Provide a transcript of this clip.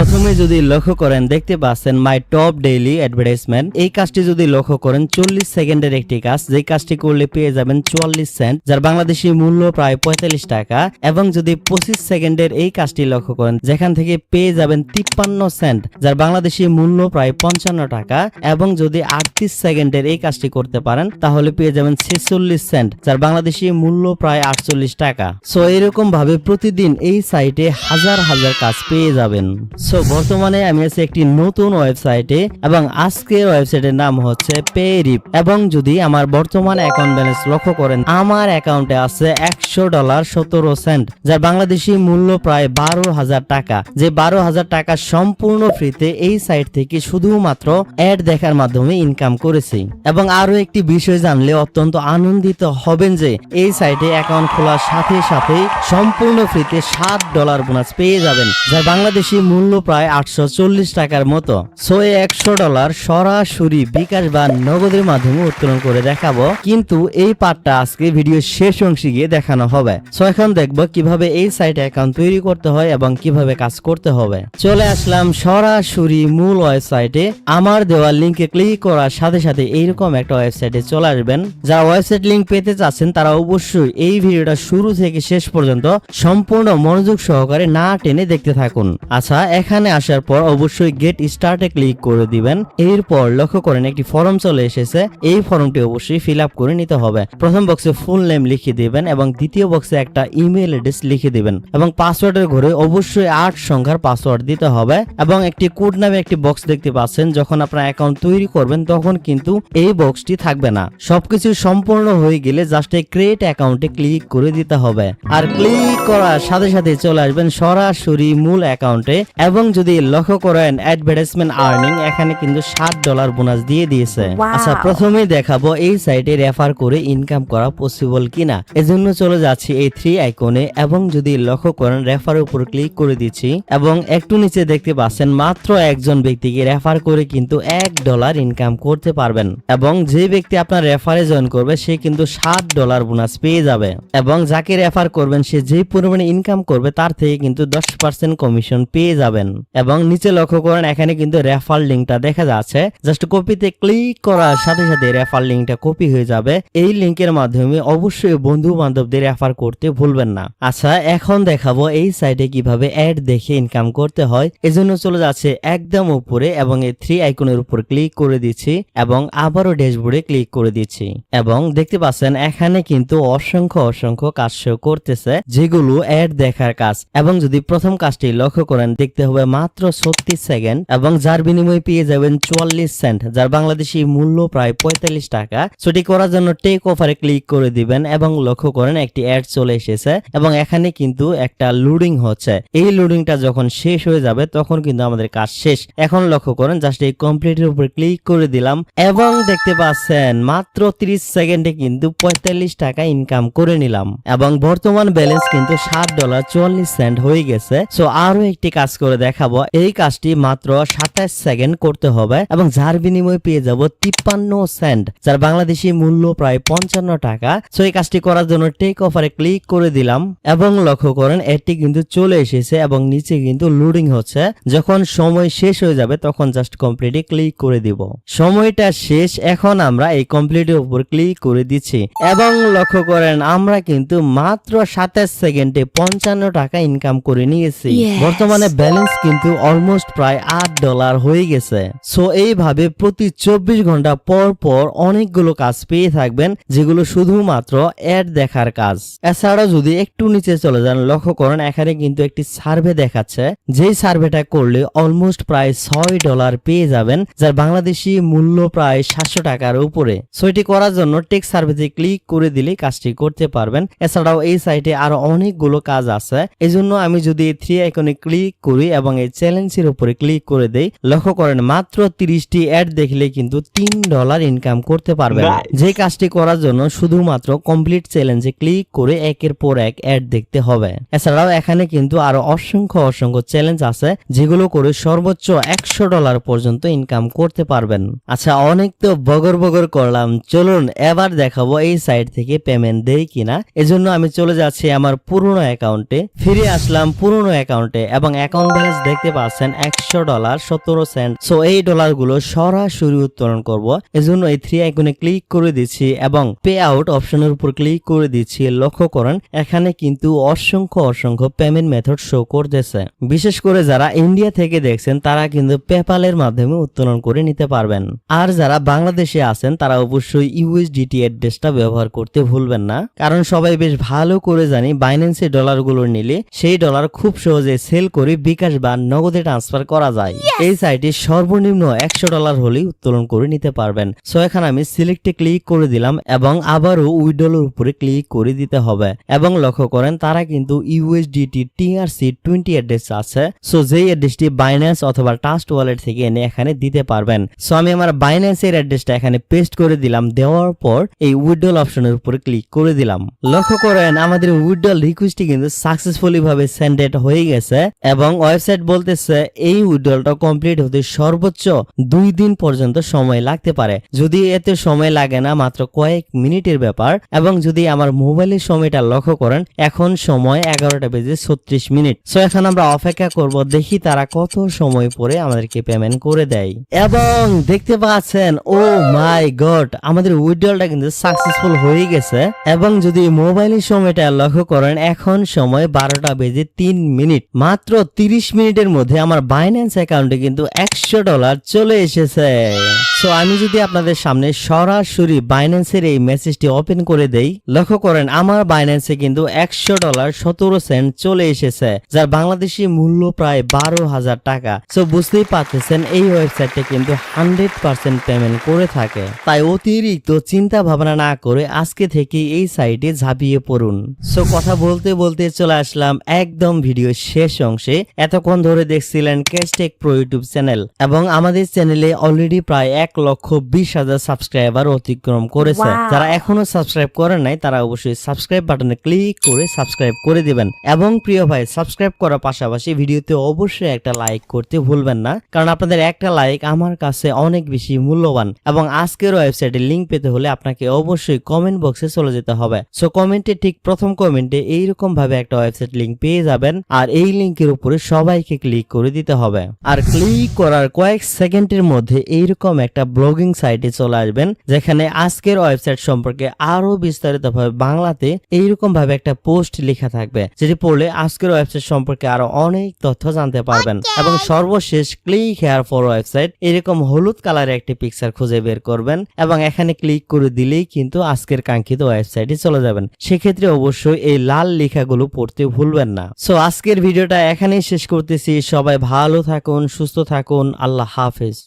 প্রথমে যদি লক্ষ্য করেন দেখতে পাচ্ছেন মাই টপ ডেইলি অ্যাডভার্টাইজমেন্ট। এই কাজটি যদি লক্ষ্য করেন 40 সেকেন্ডের একটি কাজ, যে কাজটি করলে পেয়ে যাবেন 44 সেন্ট, যার বাংলাদেশি মূল্য প্রায় 45 টাকা। এবং যদি 25 সেকেন্ডের এই কাজটি লক্ষ্য করেন যেখান থেকে পেয়ে যাবেন 53 সেন্ট, যার বাংলাদেশি মূল্য প্রায় 55 টাকা। এবং যদি 38 সেকেন্ডের এই কাজটি করতে পারেন তাহলে পেয়ে যাবেন 46 সেন্ট, যার বাংলাদেশি মূল্য প্রায় 48 টাকা। সো এরকম ভাবে প্রতিদিন এই সাইটে হাজার হাজার কাজ পেয়ে যাবেন। সো বর্তমানে আমি আছি একটি নতুন ওয়েবসাইটে এবং আজকের ওয়েবসাইটের নাম হচ্ছে পেরিপ। এবং যদি আমার বর্তমান অ্যাকাউন্ট ব্যালেন্স লক্ষ্য করেন আমার অ্যাকাউন্টে আছে $100 17 সেন্ট, যার বাংলাদেশি মূল্য প্রায় 12,000 টাকা। যে 12,000 টাকা সম্পূর্ণ ফ্রিতে এই সাইট থেকে শুধুমাত্র অ্যাড দেখার মাধ্যমে ইনকাম করেছি। এবং আরো একটি বিষয় জানলে অত্যন্ত আনন্দিত হবেন যে এই সাইটে অ্যাকাউন্ট খোলার সাথে সাথেই সম্পূর্ণ ফ্রিতে $7 বোনাস পেয়ে যাবেন, যার বাংলাদেশি মূল্য প্রায় 840 টাকার মতো। সো এই $100 সরাসরি বিকাশ বা নগদের মাধ্যমে উত্তোলন করে দেখাবো, কিন্তু এই পার্টটা আজকে ভিডিও শেষ অংশে গিয়ে দেখানো হবে। সো এখন দেখবো কিভাবে এই সাইটে অ্যাকাউন্ট তৈরি করতে হয় এবং কিভাবে কাজ করতে হবে। চলে আসলাম সরাসরি মূল ওয়েবসাইটে। আমার দেওয়া লিংকে ক্লিক করার সাথে সাথে এইরকম একটা ওয়েবসাইটে চলে আসবেন। যারা ওয়েবসাইট লিংক পেতে চাচ্ছেন তারা অবশ্যই এই ভিডিওটা শুরু থেকে শেষ পর্যন্ত সম্পূর্ণ মনোযোগ সহকারে না টেনে দেখতে থাকুন। আচ্ছা, এখানে আসার পর অবশ্যই গেট স্টার্টে ক্লিক করে দিবেন। এরপর লক্ষ্য করেন একটি ফর্ম চলে এসেছে। এই ফর্মটি অবশ্যই ফিল আপ করে নিতে হবে। প্রথম বক্সে ফুল নেম লিখে দিবেন এবং দ্বিতীয় বক্সে একটা ইমেল অ্যাড্রেস লিখে দিবেন এবং পাসওয়ার্ডের ঘরে অবশ্যই 8 সংখ্যার পাসওয়ার্ড দিতে হবে। এবং একটি কোড নামে একটি বক্স দেখতে পাচ্ছেন। যখন আপনার অ্যাকাউন্ট তৈরি করবেন তখন কিন্তু এই বক্সটি থাকবে না। সবকিছু সম্পূর্ণ হয়ে গেলে জাস্ট এই ক্রিয়েট অ্যাকাউন্টে ক্লিক করে দিতে হবে। আর ক্লিক করার সাথে সাথে চলে আসবেন সরাসরি মূল অ্যাকাউন্টে। এবং যদি লক্ষ্য করেন অ্যাডভার্টাইজমেন্ট আর্নিং, এখানে কিন্তু $7 বোনাস দিয়ে দিয়েছে। আচ্ছা, প্রথমেই দেখাবো এই সাইটে রেফার করে ইনকাম করা পসিবল কিনা। এজন্য চলে যাচ্ছি এই 3 আইকনে এবং যদি লক্ষ্য করেন রেফারের উপর ক্লিক করে দিচ্ছি এবং একটু নিচে দেখতে পাচ্ছেন মাত্র একজন ব্যক্তিকে রেফার করে কিন্তু $1 ইনকাম করতে পারবেন। এবং যে ব্যক্তি আপনার রেফারে জয়েন করবে সে কিন্তু $7 বোনাস পেয়ে যাবে। এবং যাকে রেফার করবেন সে যে পরিমাণে ইনকাম করবে তার থেকে কিন্তু 10% কমিশন পেয়ে যাবেন। এবং নিচে লক্ষ্য করেন এখানে কিন্তু রেফার লিংকটা দেখা যাচ্ছে। জাস্ট কপিতে ক্লিক করার সাথে সাথে রেফার লিংকটা কপি হয়ে যাবে। এই লিংকের মাধ্যমে অবশ্যই বন্ধু বান্ধবদের রেফার করতে ভুলবেন না। আচ্ছা, এখন দেখাবো এই সাইটে কিভাবে অ্যাড দেখে ইনকাম করতে হয়। এজন্য চলে যাচ্ছে একদম উপরে এবং এই 3 আইকনের উপর ক্লিক করে দিচ্ছি এবং আবারও ড্যাশবোর্ডে ক্লিক করে দিচ্ছি। এবং দেখতে পাচ্ছেন এখানে কিন্তু অসংখ্য কাজ শো করতেছে যেগুলো অ্যাড দেখার কাজ। এবং যদি প্রথম কাজটি লক্ষ্য করেন দেখতে হবে মাত্র 36 সেকেন্ড এবং যার বিনিময়ে পেয়ে যাবেন 44 সেন্ট, যার বাংলাদেশি মূল্য প্রায় 45 টাকা। সেটি করার জন্য টেক অফারে ক্লিক করে দিবেন এবং লক্ষ্য করেন একটি অ্যাড চলে এসেছে এবং এখানে কিন্তু একটা লোডিং হচ্ছে। এই লোডিংটা যখন শেষ হয়ে যাবে তখন কিন্তু আমাদের কাজ শেষ। এখন লক্ষ্য করেন জাস্ট এই কমপ্লিটের উপর ক্লিক করে দিলাম এবং দেখতে পাচ্ছেন মাত্র 30 সেকেন্ডে কিন্তু 45 টাকা ইনকাম করে নিলাম এবং বর্তমান ব্যালেন্স কিন্তু $7.44 হয়ে গেছে। সো আরো একটি কাজ করে দেখাবো। এই কাজটি মাত্র 27 সেকেন্ড করতে হবে এবং যার বিনিময়ে পেয়ে যাব 53 সেন্ট, যার বাংলাদেশি মূল্য প্রায় 55 টাকা। সো এই কাজটি করার জন্য টেক অফারে ক্লিক করে দিলাম এবং লক্ষ্য করেন এটি কিন্তু চলে এসেছে এবং নিচে কিন্তু লোডিং হচ্ছে। যখন সময় শেষ হয়ে যাবে তখন জাস্ট কমপ্লিটে ক্লিক করে দিব। সময়টা শেষ। এখন আমরা এই কমপ্লিটের উপর ক্লিক করে দিচ্ছি এবং লক্ষ্য করেন আমরা কিন্তু মাত্র 27 সেকেন্ডে 55 টাকা ইনকাম করে নিয়েছি। বর্তমানে ব্যালেন্স কিন্তু অলমোস্ট প্রায় $8 হয়ে গেছে। সো এইভাবে প্রতি 24 ঘন্টা পর পর অনেকগুলো কাজ পেয়ে থাকবেন যেগুলো শুধুমাত্র অ্যাড দেখার কাজ। এছাড়াও যদি একটু নিচে চলে যান লক্ষ্য করেন এখানে কিন্তু একটি সার্ভে দেখাচ্ছে। যেই সার্ভেটা করলে অলমোস্ট প্রায় $6 পেয়ে যাবেন, যার বাংলাদেশি মূল্য প্রায় 700 টাকার উপরে। সো এটি করার জন্য টেক সার্ভেতে ক্লিক করে দিলে কাজটি করতে পারবেন। এছাড়াও এই সাইটে আরো অনেকগুলো কাজ আছে। এজন্য আমি যদি 3 আইকনে ক্লিক করি এবং এই চ্যালেঞ্জের উপরে ক্লিক করে দেই লক্ষ্য করেন মাত্র 30টি অ্যাড দেখলে কিন্তু $3 ইনকাম করতে পারবেন। যে কাজটি করার জন্য শুধুমাত্র কমপ্লিট চ্যালেঞ্জে ক্লিক করে একের পর এক অ্যাড দেখতে হবে। এছাড়াও এখানে কিন্তু আরো অসংখ্য চ্যালেঞ্জ আছে যেগুলো করে সর্বোচ্চ $100 পর্যন্ত ইনকাম করতে পারবেন। আচ্ছা, অনেক তো বগর করলাম, চলুন এবার দেখাবো এই সাইট থেকে পেমেন্ট দেই কিনা। এজন্য আমি চলে যাচ্ছি আমার পুরনো অ্যাকাউন্টে। ফিরে আসলাম পুরনো অ্যাকাউন্টে এবং অ্যাকাউন্ট বাইন্যান্স দেখতে পাচ্ছেন $100 17 সো এই ডলারগুলো সরাসরি উত্তোলন করব। এজন্য এই 3 আইকনে ক্লিক করে দিচ্ছি এবং পে আউট অপশনের উপর ক্লিক করে দিচ্ছি। লক্ষ্য করেন এখানে কিন্তু অসংখ্য পেমেন্ট মেথড শো করতেছে। বিশেষ করে যারা ইন্ডিয়া থেকে দেখছেন তারা কিন্তু পেপালের মাধ্যমে উত্তোলন করে নিতে পারবেন। আর যারা বাংলাদেশে আছেন তারা অবশ্যই ইউএসডিটি অ্যাড্রেসটা ব্যবহার করতে ভুলবেন না, কারণ সবাই বেশ ভালো করে জানি বাইন্যান্সে ডলারগুলো নিলে সেই ডলার খুব সহজে সেল করে বিকাশ বা নগদে ট্রান্সফার করা যায়। এই সাইটে সর্বনিম্ন $100 হলেই উত্তোলন করে নিতে পারবেন। সো এখানে আমি সিলেক্টে ক্লিক করে দিলাম এবং আবারও উইথড্রলের উপরে ক্লিক করে দিতে হবে। এবং লক্ষ্য করেন তারা কিন্তু ইউএসডিটি TRC20 অ্যাড্রেস আছে। সো যেই অ্যাড্রেসটি বাইন্যান্স অথবা ট্রাস্ট ওয়ালেট থেকে এনে এখানে দিতে পারবেন। সো আমি আমার বাইন্যান্সের অ্যাড্রেসটা এখানে পেস্ট করে দিলাম। দেওয়ার পর এই উইথড্রল অপশনের উপরে ক্লিক করে দিলাম। লক্ষ্য করেন আমাদের উইথড্রল রিকোয়েস্টটি কিন্তু সাকসেসফুলি ভাবে সেন্ডেড হয়ে গেছে এবং ওয়েবসাইট বলতেছে এই উইথড্রলটা কমপ্লিট হতে সর্বোচ্চ 2 দিন পর্যন্ত সময় লাগতে পারে। যদি এতে সময় লাগে না, মাত্র কয়েক মিনিটের ব্যাপার। এবং যদি আমার মোবাইলের সময়টা লক্ষ্য করেন এখন সময় 11:36। সো এখন আমরা অপেক্ষা করব, দেখি তারা কত সময় পরে আমাদেরকে পেমেন্ট করে দেয়। এবং দেখতে পাচ্ছেন ও মাই গড আমাদের উইথড্রলটা কিন্তু সাকসেসফুল হয়ে গেছে। এবং যদি মোবাইলের সময়টা লক্ষ্য করেন এখন সময় 12:03। মাত্র 30 মিনিটের মধ্যে আমার বাইন্যান্স অ্যাকাউন্টে কিন্তু $100 চলে এসেছে। সো আমি যদি আপনাদের সামনে সরাসরি বাইন্যান্সের এই মেসেজটি ওপেন করে দেই, লক্ষ্য করেন আমার বাইন্যান্সে কিন্তু $100 17 চলে এসেছে, যার বাংলাদেশি মূল্য প্রায় 12,000 টাকা। সো বুঝতেই পারতেছেন এই ওয়েবসাইটে কিন্তু 100% পেমেন্ট করে থাকে। তাই অতিরিক্ত চিন্তা ভাবনা না করে আজকে থেকে এই সাইটে ঝাঁপিয়ে পড়ুন। সো কথা বলতে বলতে চলে আসলাম একদম ভিডিও শেষ অংশে। এতক্ষণ ধরে দেখছিলেন ক্যাশটেক প্রো ইউটিউব চ্যানেল এবং আমাদের চ্যানেলে অলরেডি প্রায় 1,20,000 সাবস্ক্রাইবার অতিক্রম করেছে। যারা এখনো সাবস্ক্রাইব করেন নাই তারা অবশ্যই সাবস্ক্রাইব বাটনে ক্লিক করে সাবস্ক্রাইব করে দিবেন। এবং প্রিয় ভাই সাবস্ক্রাইব করার পাশাপাশি ভিডিওতে অবশ্যই একটা লাইক করতে ভুলবেন না, কারণ আপনাদের একটা লাইক আমার কাছে অনেক বেশি মূল্যবান। এবং আজকের ওয়েবসাইটের লিংক পেতে হলে আপনাকে অবশ্যই কমেন্ট বক্সে চলে যেতে হবে। সো কমেন্টে ঠিক প্রথম কমেন্টে এইরকম ভাবে একটা ওয়েবসাইট লিংক পেয়ে যাবেন আর এই লিংকের উপরে সবাইকে ক্লিক করে দিতে হবে। আর ক্লিক করার কয়েক সেকেন্ডের মধ্যে এইরকম একটা ব্লগিং সাইটে চলে আসবেন, যেখানে আজকের ওয়েবসাইট সম্পর্কে আরো বিস্তারিতভাবে বাংলাতে এইরকম ভাবে একটা পোস্ট লেখা থাকবে, যেটি পড়লে আজকের ওয়েবসাইট সম্পর্কে আরো অনেক তথ্য জানতে পারবেন। এবং সর্বশেষ ক্লিক হেয়ার ফর ওয়েবসাইট এরকম হলুদ কালারের একটি পিকচার খুঁজে বের করবেন এবং এখানে ক্লিক করে দিলেই কিন্তু আজকের কাঙ্ক্ষিত ওয়েবসাইটে চলে যাবেন। সেক্ষেত্রে অবশ্যই এই লাল লেখাগুলো পড়তে ভুলবেন না। সো আজকের ভিডিওটা এখানেই শেষ করতেছি। সবাই ভালো থাকুন, সুস্থ থাকুন, আল্লাহ হাফেজ।